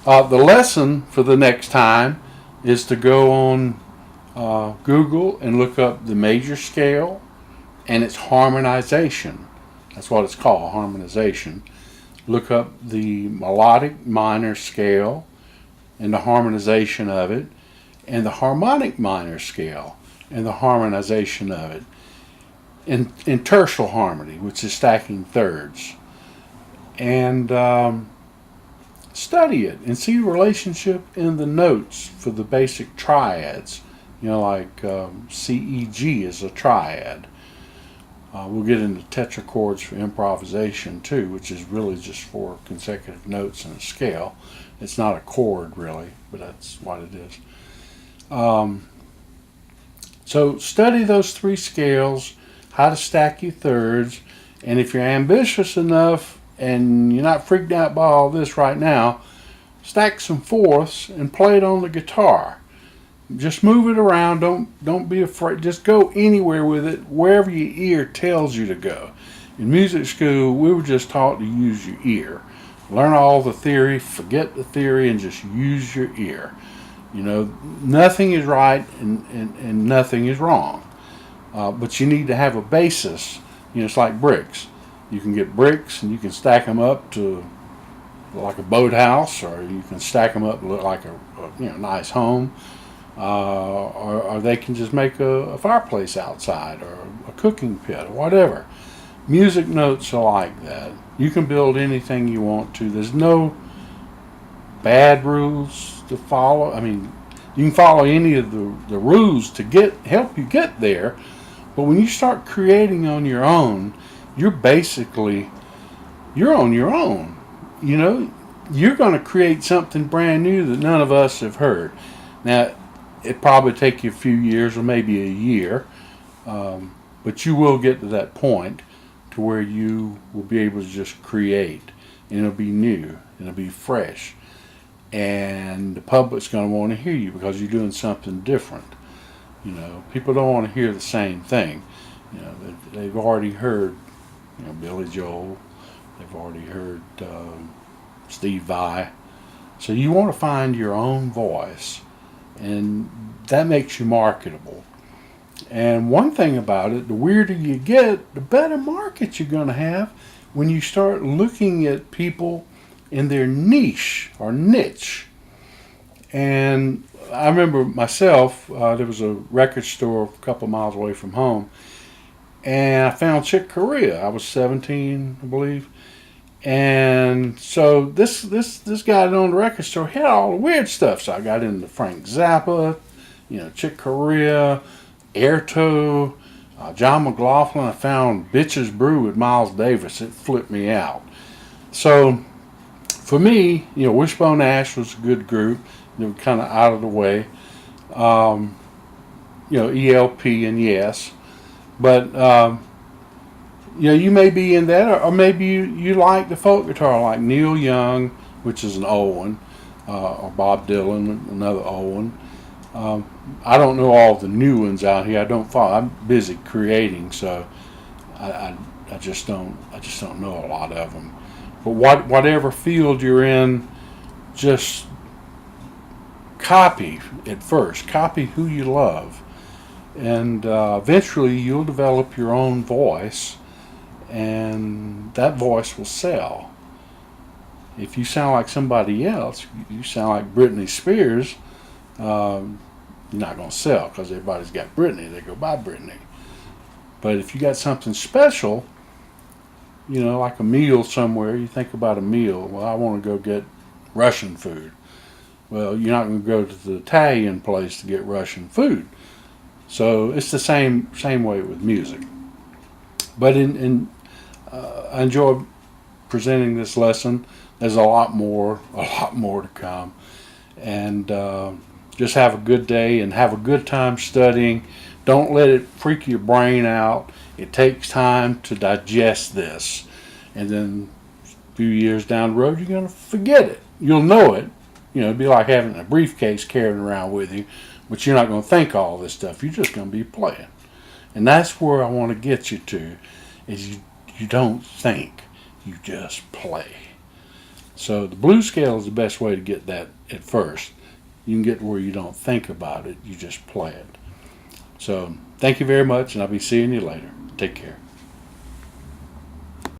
The lesson for the next time is to go on Google and look up the major scale and its harmonization. That's what it's called, harmonization. Look up the melodic minor scale and the harmonization of it, and the harmonic minor scale and the harmonization of it, and tertial harmony, which is stacking thirds. And study it and see the relationship in the notes for the basic triads. Like CEG is a triad. We'll get into tetrachords for improvisation too, which is really just 4 consecutive notes in a scale. It's not a chord really, but that's what it is. So study those 3 scales, how to stack your thirds, and if you're ambitious enough and you're not freaked out by all this right now, stack some fourths and play it on the guitar. Just move it around. Don't be afraid. Just go anywhere with it, wherever your ear tells you to go. In music school, we were just taught to use your ear. Learn all the theory, forget the theory, and just use your ear. Nothing is right and nothing is wrong. But you need to have a basis. It's like bricks. You can get bricks and you can stack them up to like a boathouse, or you can stack them up to look like a nice home. Or they can just make a fireplace outside, or a cooking pit, or whatever. Music notes are like that. You can build anything you want to. There's no bad rules to follow. You can follow any of the rules to help you get there. But when you start creating on your own, you're on your own. You're going to create something brand new that none of us have heard. Now, it probably take you a few years or maybe a year, but you will get to that point to where you will be able to just create, and it'll be new, and it'll be fresh, and the public's going to want to hear you because you're doing something different. People don't want to hear the same thing. They've already heard, Billy Joel. They've already heard Steve Vai. So you want to find your own voice, and that makes you marketable. And one thing about it, the weirder you get, the better market you're going to have when you start looking at people in their niche or niche. And I remember myself, there was a record store a couple of miles away from home, and I found Chick Corea. I was 17, I believe. And so this guy that owned the record store had all the weird stuff. So I got into Frank Zappa, Chick Corea, Airto, John McLaughlin. I found Bitches Brew with Miles Davis. It flipped me out. So for me, Wishbone Ash was a good group. They were kind of out of the way. ELP and Yes. But you may be in that, or maybe you like the folk guitar, like Neil Young, which is an old one, or Bob Dylan, another old one. I don't know all the new ones out here. I don't follow. I'm busy creating, so I just don't know a lot of them. But whatever field you're in, just copy at first. Copy who you love, and eventually you'll develop your own voice. And that voice will sell. If you sound like somebody else, you sound like Britney Spears, you're not going to sell because everybody's got Britney. They go buy Britney. But if you got something special, like a meal somewhere, you think about a meal. Well, I want to go get Russian food. Well, you're not going to go to the Italian place to get Russian food. So it's the same way with music. But I enjoy presenting this lesson. There's a lot more to come. And just have a good day and have a good time studying. Don't let it freak your brain out. It takes time to digest this. And then a few years down the road, you're going to forget it. You'll know it. It'd be like having a briefcase carrying around with you, but you're not going to think all this stuff. You're just going to be playing. And that's where I want to get you to, is you don't think, you just play. So the blues scale is the best way to get that at first. You can get to where you don't think about it, you just play it. So thank you very much, and I'll be seeing you later. Take care.